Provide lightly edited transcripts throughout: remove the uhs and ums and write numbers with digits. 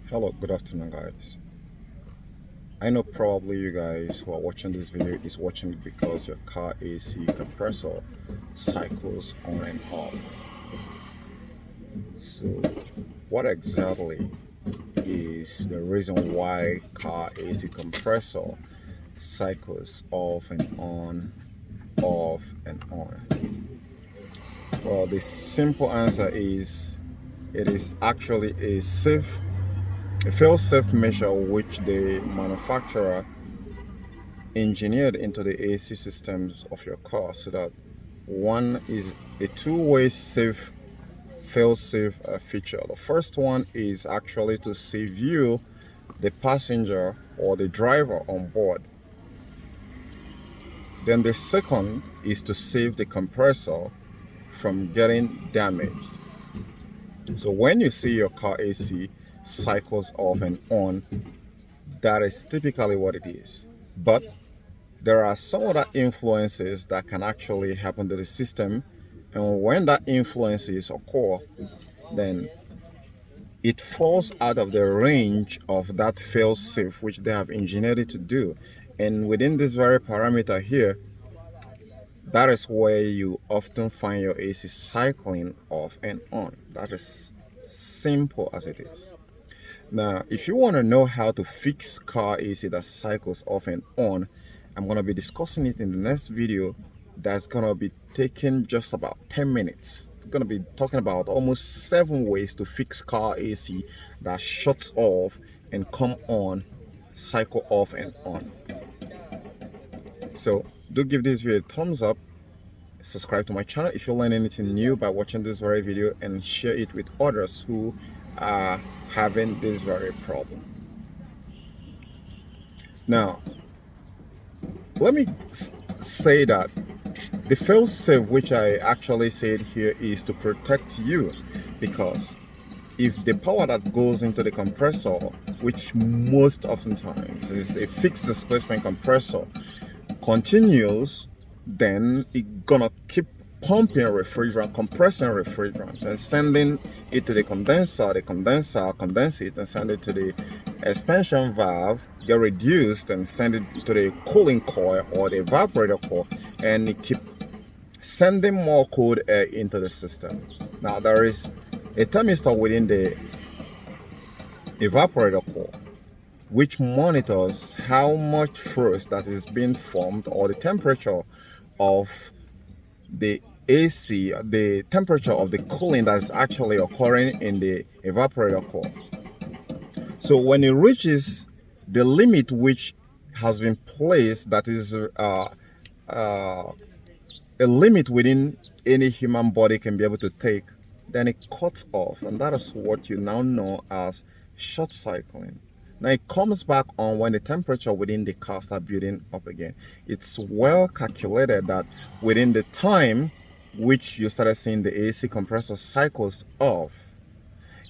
Hello, good afternoon, guys. I know probably you guys who are watching this video is watching it because your car AC compressor cycles on and off. So, what exactly is the reason why car AC compressor cycles off and on, off and on? Well, the simple answer is it is actually a fail-safe measure which the manufacturer engineered into the AC systems of your car so that one is a two-way safe fail-safe feature. The first one is actually to save you, the passenger or the driver on board. Then the second is to save the compressor from getting damaged. So when you see your car AC cycles off and on, that is typically what it is. But there are some other influences that can actually happen to the system, and when that influences occur, then it falls out of the range of that fail-safe which they have engineered it to do. And within this very parameter here, that is where you often find your AC cycling off and on. That is simple as it is. Now, if you want to know how to fix car AC that cycles off and on, I'm going to be discussing it in the next video. That's going to be taking just about 10 minutes. It's going to be talking about almost 7 ways to fix car AC that shuts off and come on, cycle off and on. So do give this video a thumbs up, subscribe to my channel if you learn anything new by watching this very video, and share it with others who are having this very problem. Now, let me say that the fail-safe which I actually said here is to protect you, because if the power that goes into the compressor, which most oftentimes is a fixed displacement compressor, continues, then it's gonna keep pumping refrigerant, compressing refrigerant, and sending it to the condenser. The condenser condense it and send it to the expansion valve, get reduced and send it to the cooling coil or the evaporator coil, and it keep sending more cold air into the system. Now there is a thermistor within the evaporator coil which monitors how much frost that is being formed, or the temperature of the AC, the temperature of the cooling that is actually occurring in the evaporator coil. So when it reaches the limit which has been placed, that is a limit within any human body can be able to take, then it cuts off, and that is what you now know as short cycling. Now it comes back on when the temperature within the car starts building up again. It's well calculated that within the time which you started seeing the AC compressor cycles off,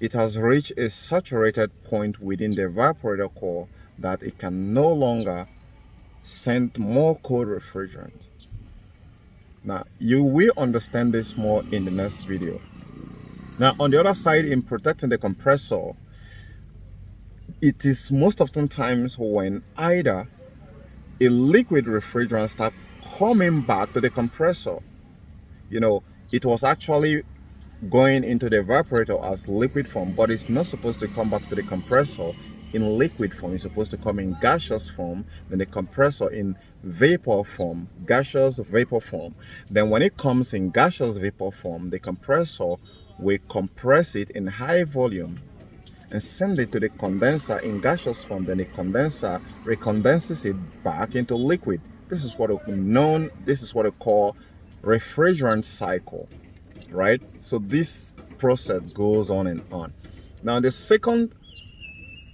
it has reached a saturated point within the evaporator coil that it can no longer send more cold refrigerant. Now you will understand this more in the next video. Now on the other side, in protecting the compressor, it is most often times when either a liquid refrigerant starts coming back to the compressor. You know, it was actually going into the evaporator as liquid form, but it's not supposed to come back to the compressor in liquid form. It's supposed to come in gaseous form, then the compressor in vapor form, gaseous vapor form. Then when it comes in gaseous vapor form, the compressor will compress it in high volume and send it to the condenser in gaseous form. Then the condenser recondenses it back into liquid. This is what we call refrigerant cycle, right? So this process goes on and on. Now the second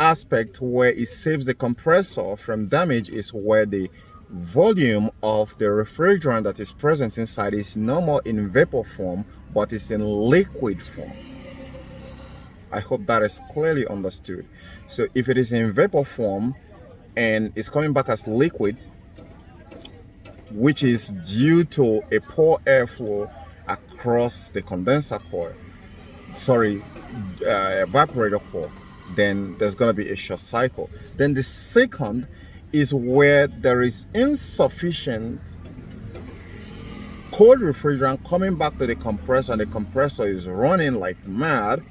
aspect where it saves the compressor from damage is where the volume of the refrigerant that is present inside is no more in vapor form, but is in liquid form. I hope that is clearly understood. So if it is in vapor form and it's coming back as liquid, which is due to a poor airflow across the condenser coil, evaporator coil, then there's going to be a short cycle. Then the second is where there is insufficient cold refrigerant coming back to the compressor, and the compressor is running like mad,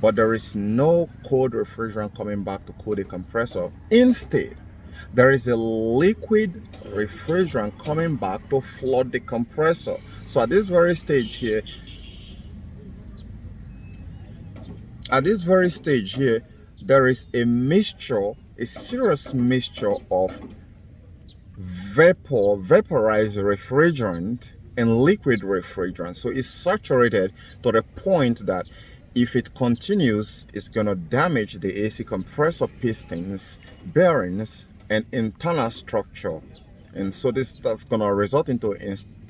but there is no cold refrigerant coming back to cool the compressor. Instead, there is a liquid refrigerant coming back to flood the compressor. So at this very stage here, there is a mixture, a serious mixture of vaporized refrigerant and liquid refrigerant. So it's saturated to the point that if it continues, it's going to damage the AC compressor pistons, bearings, and internal structure. And so that's going to result into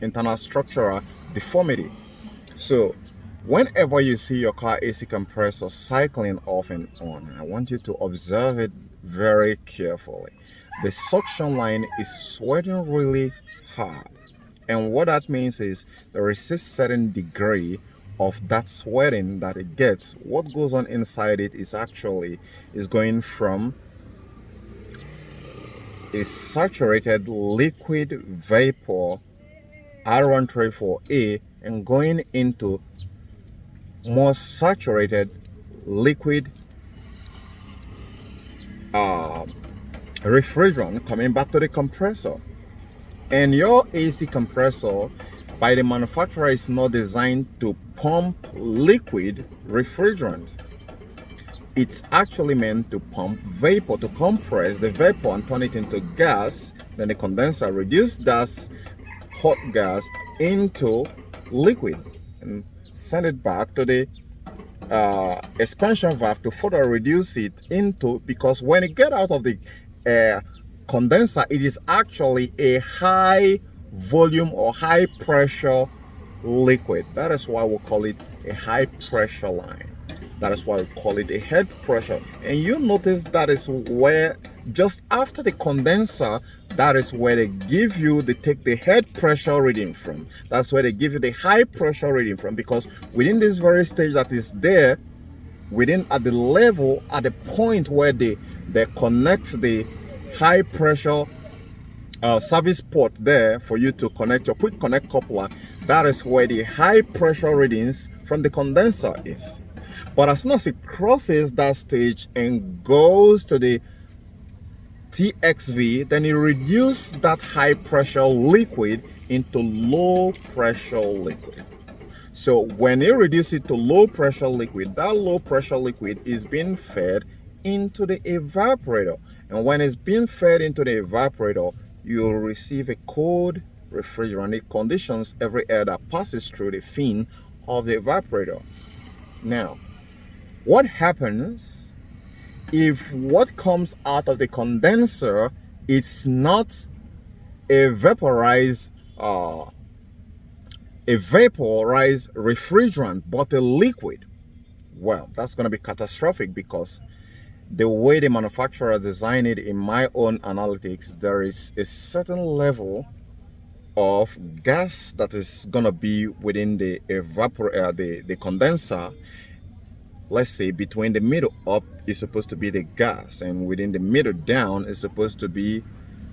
internal structural deformity. So whenever you see your car AC compressor cycling off and on, I want you to observe it very carefully. The suction line is sweating really hard. And what that means is there is a certain degree of that sweating that it gets. What goes on inside it is going from a saturated liquid vapor R134A and going into more saturated liquid refrigerant coming back to the compressor. And your AC compressor by the manufacturer is not designed to pump liquid refrigerant. It's actually meant to pump vapor, to compress the vapor and turn it into gas. Then the condenser reduce that hot gas into liquid and send it back to the expansion valve to further reduce it into, because when it get out of the condenser, it is actually a high volume or high pressure liquid. That is why we call it a high pressure line. That is why we call it a head pressure. And you notice that is where, just after the condenser, that is where they take the head pressure reading from. That's where they give you the high pressure reading from, because within this very stage that is there, at the point where they connect the high pressure service port there for you to connect your quick connect coupler, that is where the high pressure readings from the condenser is. But as soon as it crosses that stage and goes to the TXV, then it reduces that high pressure liquid into low pressure liquid. So when it reduces it to low pressure liquid, that low pressure liquid is being fed into the evaporator. And when it's being fed into the evaporator, you'll receive a cold refrigerant. It conditions every air that passes through the fin of the evaporator. Now, what happens if what comes out of the condenser, it's not a vaporized refrigerant, but a liquid? Well, that's going to be catastrophic, because the way the manufacturer designed it, in my own analytics, there is a certain level of gas that is going to be within the the condenser. Let's say between the middle up is supposed to be the gas, and within the middle down is supposed to be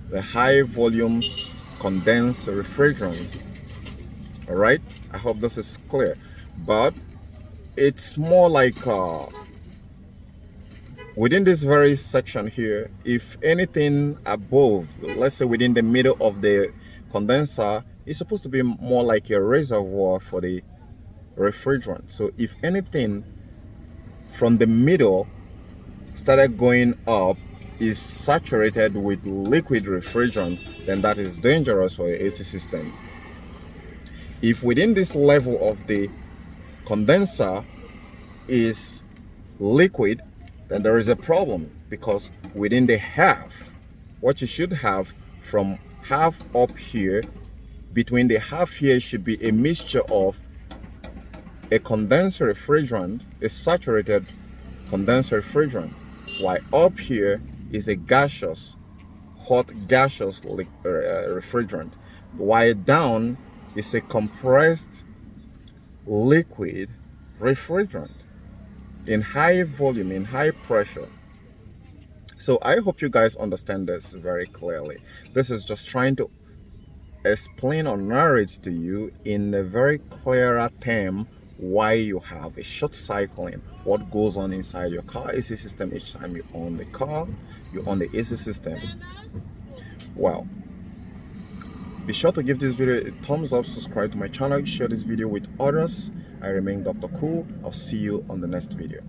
the high volume condensed refrigerant. All right, I hope this is clear. But it's more like within this very section here, if anything above, let's say within the middle of the condenser, is supposed to be more like a reservoir for the refrigerant. So if anything from the middle started going up is saturated with liquid refrigerant, then that is dangerous for your AC system. If within this level of the condenser is liquid, then there is a problem, because within the half, what you should have from half up here, between the half here should be a mixture of a condenser refrigerant, a saturated condenser refrigerant, while up here is a gaseous, hot gaseous refrigerant, while down is a compressed liquid refrigerant. in high volume, in high pressure. So I hope you guys understand this very clearly. This is just trying to explain or narrate to you in a very clearer term why you have a short cycling, what goes on inside your car AC system each time you own the car, you own the AC system. Well, be sure to give this video a thumbs up, subscribe to my channel, share this video with others. I remain Dr. Cool. I'll see you on the next video.